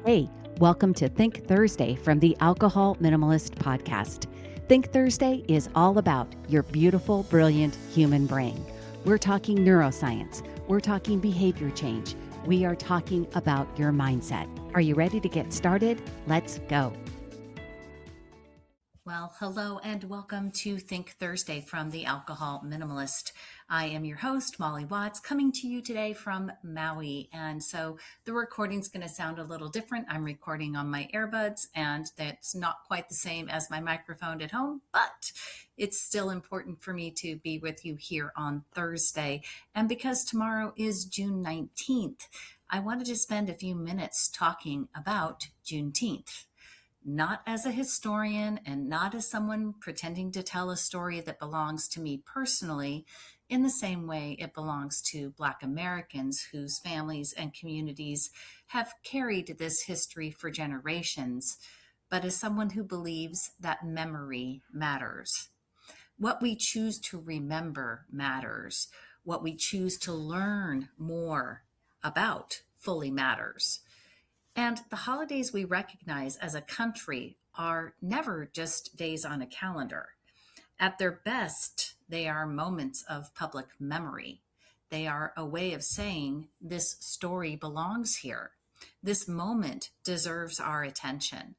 Hey, welcome to Think Thursday from the Alcohol Minimalist Podcast. Think Thursday is all about your beautiful, brilliant human brain. We're talking neuroscience. We're talking behavior change. We are talking about your mindset. Are you ready to get started? Let's go. Well, hello and welcome to Think Thursday from the Alcohol Minimalist. I am your host, Molly Watts, coming to you today from Maui. And so the recording's going to sound a little different. I'm recording on my earbuds, and that's not quite the same as my microphone at home, but it's still important for me to be with you here on Thursday. And because tomorrow is June 19th, I wanted to spend a few minutes talking about Juneteenth. Not as a historian and not as someone pretending to tell a story that belongs to me personally, in the same way it belongs to Black Americans whose families and communities have carried this history for generations, but as someone who believes that memory matters. What we choose to remember matters. What we choose to learn more about fully matters. And the holidays we recognize as a country are never just days on a calendar. At their best, they are moments of public memory. They are a way of saying this story belongs here. This moment deserves our attention.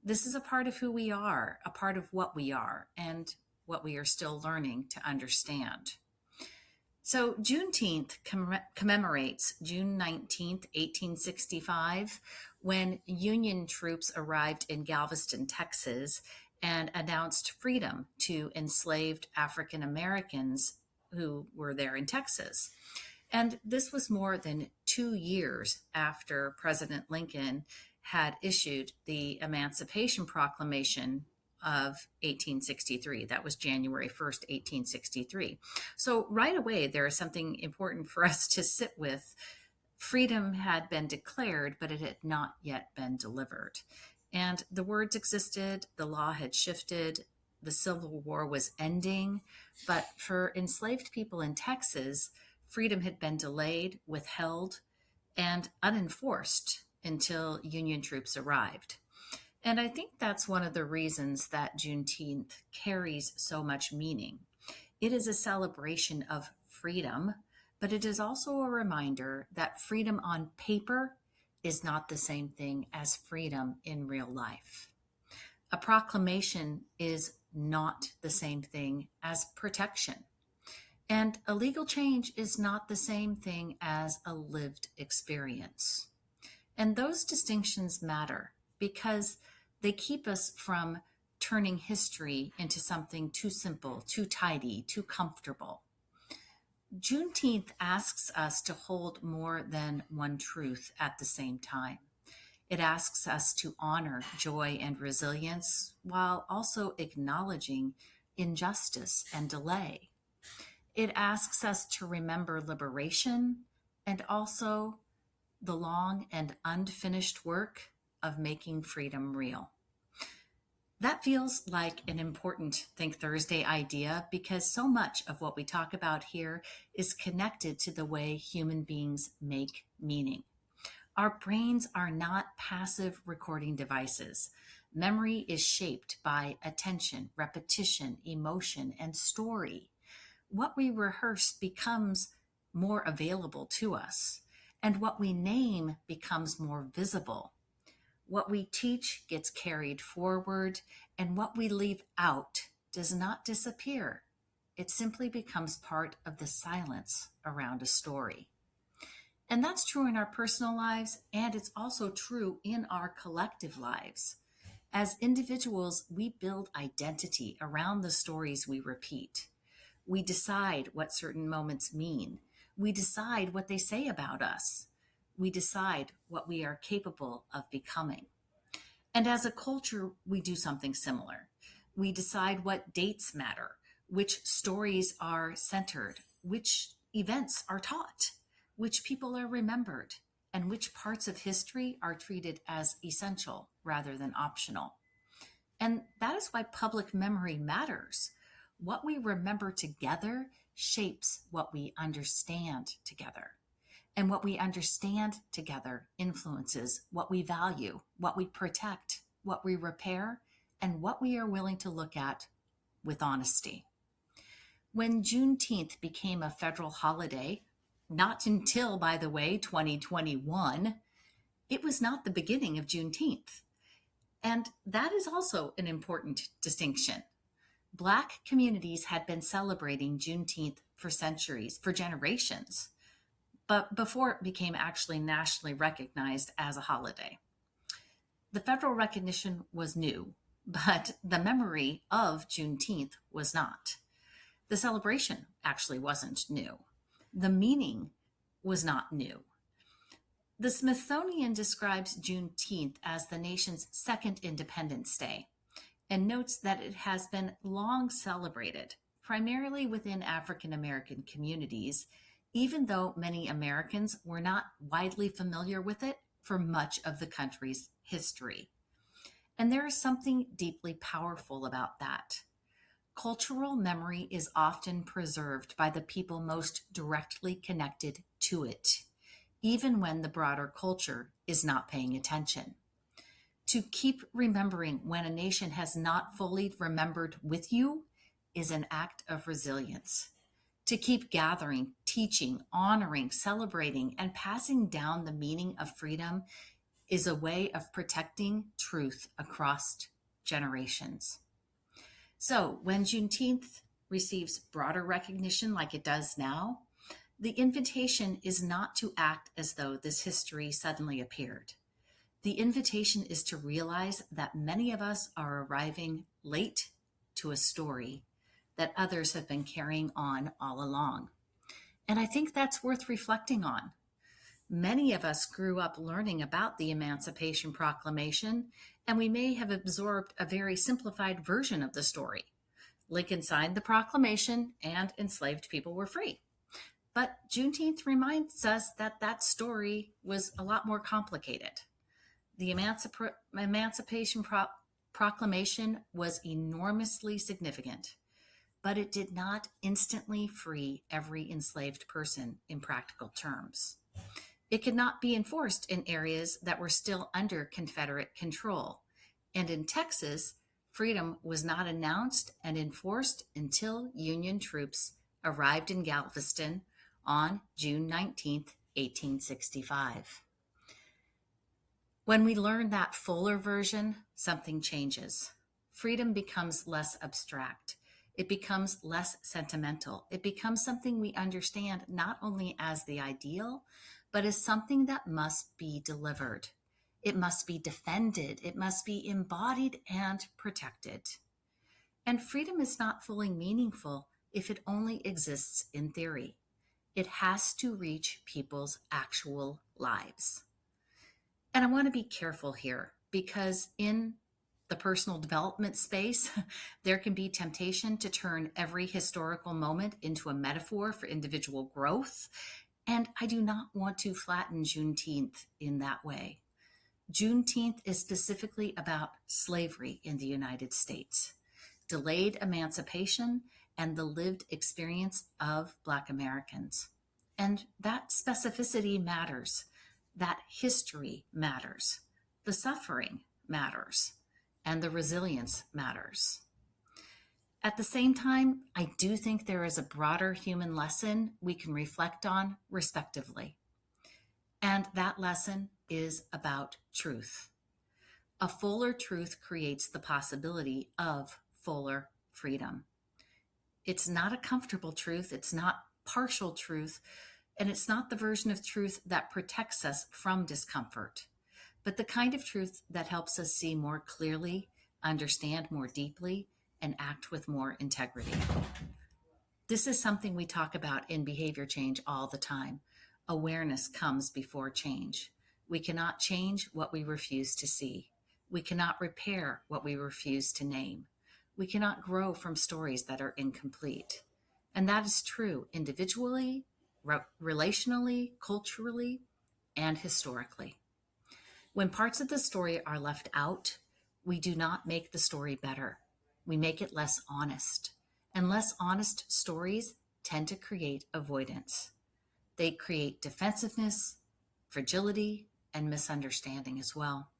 This is a part of who we are, a part of what we are, and what we are still learning to understand. So Juneteenth commemorates June 19th, 1865, when Union troops arrived in Galveston, Texas, and announced freedom to enslaved African Americans who were there in Texas. And this was more than 2 years after President Lincoln had issued the Emancipation Proclamation of 1863. That was January 1st, 1863. So right away, there is something important for us to sit with. Freedom had been declared, but it had not yet been delivered. And the words existed, the law had shifted, the Civil War was ending, but for enslaved people in Texas, freedom had been delayed, withheld, and unenforced until Union troops arrived. And I think that's one of the reasons that Juneteenth carries so much meaning. It is a celebration of freedom, but it is also a reminder that freedom on paper is not the same thing as freedom in real life. A proclamation is not the same thing as protection. And a legal change is not the same thing as a lived experience. And those distinctions matter because they keep us from turning history into something too simple, too tidy, too comfortable. Juneteenth asks us to hold more than one truth at the same time. It asks us to honor joy and resilience while also acknowledging injustice and delay. It asks us to remember liberation and also the long and unfinished work of making freedom real. That feels like an important Think Thursday idea because so much of what we talk about here is connected to the way human beings make meaning. Our brains are not passive recording devices. Memory is shaped by attention, repetition, emotion, and story. What we rehearse becomes more available to us, and what we name becomes more visible. What we teach gets carried forward, and what we leave out does not disappear. It simply becomes part of the silence around a story. And that's true in our personal lives, and it's also true in our collective lives. As individuals, we build identity around the stories we repeat. We decide what certain moments mean. We decide what they say about us. We decide what we are capable of becoming. And as a culture, we do something similar. We decide what dates matter, which stories are centered, which events are taught, which people are remembered, and which parts of history are treated as essential rather than optional. And that is why public memory matters. What we remember together shapes what we understand together. And what we understand together influences what we value, what we protect, what we repair, and what we are willing to look at with honesty. When Juneteenth became a federal holiday, not until, by the way, 2021, it was not the beginning of Juneteenth. And that is also an important distinction. Black communities had been celebrating Juneteenth for centuries, for generations, but before it became actually nationally recognized as a holiday. The federal recognition was new, but the memory of Juneteenth was not. The celebration actually wasn't new. The meaning was not new. The Smithsonian describes Juneteenth as the nation's second Independence Day and notes that it has been long celebrated, primarily within African American communities, even though many Americans were not widely familiar with it for much of the country's history. And there is something deeply powerful about that. Cultural memory is often preserved by the people most directly connected to it, even when the broader culture is not paying attention. To keep remembering when a nation has not fully remembered with you is an act of resilience. To keep gathering, teaching, honoring, celebrating, and passing down the meaning of freedom is a way of protecting truth across generations. So when Juneteenth receives broader recognition like it does now, the invitation is not to act as though this history suddenly appeared. The invitation is to realize that many of us are arriving late to a story that others have been carrying on all along. And I think that's worth reflecting on. Many of us grew up learning about the Emancipation Proclamation, and we may have absorbed a very simplified version of the story. Lincoln signed the proclamation and enslaved people were free. But Juneteenth reminds us that that story was a lot more complicated. The Emancipation Proclamation was enormously significant, but it did not instantly free every enslaved person in practical terms. It could not be enforced in areas that were still under Confederate control. And in Texas, freedom was not announced and enforced until Union troops arrived in Galveston on June 19, 1865. When we learn that fuller version, something changes. Freedom becomes less abstract. It becomes less sentimental. It becomes something we understand not only as the ideal, but as something that must be delivered. It must be defended. It must be embodied and protected. And freedom is not fully meaningful if it only exists in theory. It has to reach people's actual lives. And I want to be careful here because in the personal development space, there can be temptation to turn every historical moment into a metaphor for individual growth. And I do not want to flatten Juneteenth in that way. Juneteenth is specifically about slavery in the United States, delayed emancipation, and the lived experience of Black Americans. And that specificity matters. That history matters. The suffering matters. And the resilience matters. At the same time, I do think there is a broader human lesson we can reflect on respectively. And that lesson is about truth. A fuller truth creates the possibility of fuller freedom. It's not a comfortable truth. It's not partial truth. And it's not the version of truth that protects us from discomfort, but the kind of truth that helps us see more clearly, understand more deeply, and act with more integrity. This is something we talk about in behavior change all the time. Awareness comes before change. We cannot change what we refuse to see. We cannot repair what we refuse to name. We cannot grow from stories that are incomplete. And that is true individually, relationally, culturally, and historically. When parts of the story are left out, we do not make the story better. We make it less honest. And less honest stories tend to create avoidance. They create defensiveness, fragility, and misunderstanding as well.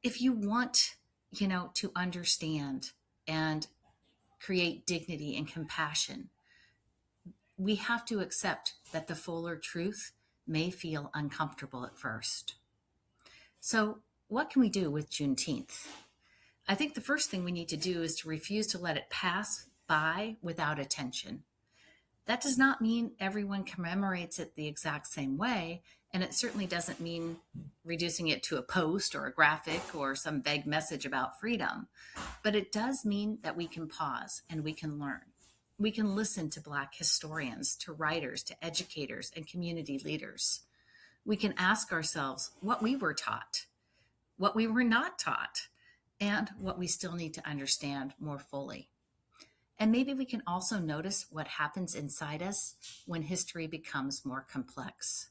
If you want, to understand and create dignity and compassion, we have to accept that the fuller truth may feel uncomfortable at first. So, what can we do with Juneteenth? I think the first thing we need to do is to refuse to let it pass by without attention. That does not mean everyone commemorates it the exact same way, and it certainly doesn't mean reducing it to a post or a graphic or some vague message about freedom. But it does mean that we can pause and we can learn. We can listen to Black historians, to writers, to educators, and community leaders. We can ask ourselves what we were taught, what we were not taught, and what we still need to understand more fully. And maybe we can also notice what happens inside us when history becomes more complex.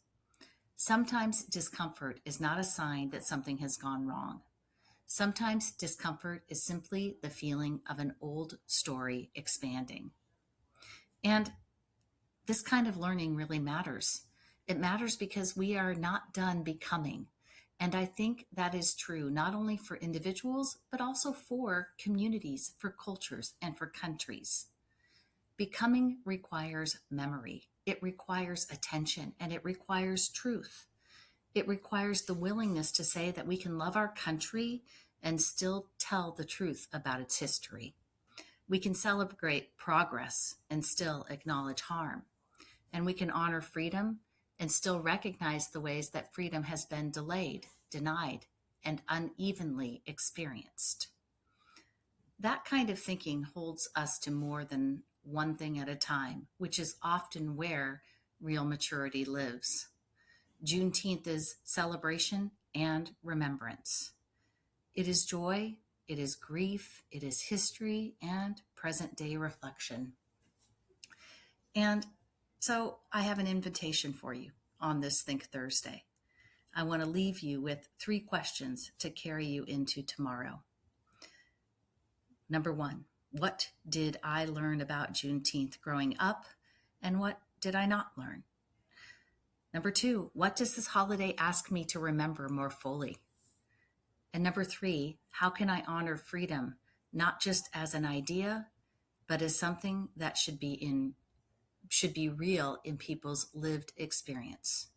Sometimes discomfort is not a sign that something has gone wrong. Sometimes discomfort is simply the feeling of an old story expanding. And this kind of learning really matters. It matters because we are not done becoming. And I think that is true not only for individuals, but also for communities, for cultures, and for countries. Becoming requires memory. It requires attention, and it requires truth. It requires the willingness to say that we can love our country and still tell the truth about its history. We can celebrate progress and still acknowledge harm. And we can honor freedom and still recognize the ways that freedom has been delayed, denied, and unevenly experienced. That kind of thinking holds us to more than one thing at a time, which is often where real maturity lives. Juneteenth is celebration and remembrance. It is joy, it is grief, it is history, and present-day reflection. And so I have an invitation for you on this Think Thursday. I want to leave you with 3 questions to carry you into tomorrow. Number 1, what did I learn about Juneteenth growing up, and what did I not learn? Number 2, what does this holiday ask me to remember more fully? And number 3, how can I honor freedom, not just as an idea, but as something that should be real in people's lived experience?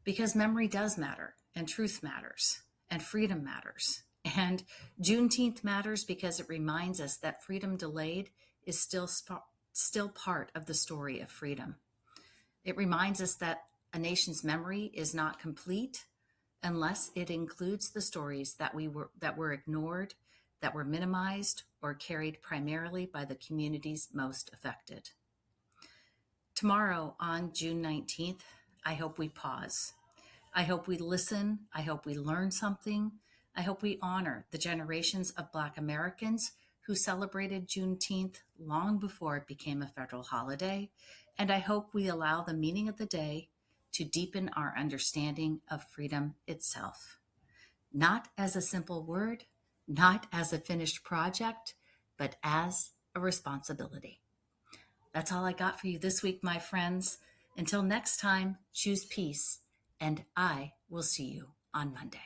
Because memory does matter, and truth matters, and freedom matters. And Juneteenth matters because it reminds us that freedom delayed is still part of the story of freedom. It reminds us that a nation's memory is not complete unless it includes the stories that were ignored, that were minimized, or carried primarily by the communities most affected. Tomorrow, on June 19th, I hope we pause. I hope we listen. I hope we learn something. I hope we honor the generations of Black Americans who celebrated Juneteenth long before it became a federal holiday. And I hope we allow the meaning of the day to deepen our understanding of freedom itself. Not as a simple word, not as a finished project, but as a responsibility. That's all I got for you this week, my friends. Until next time, choose peace, and I will see you on Monday.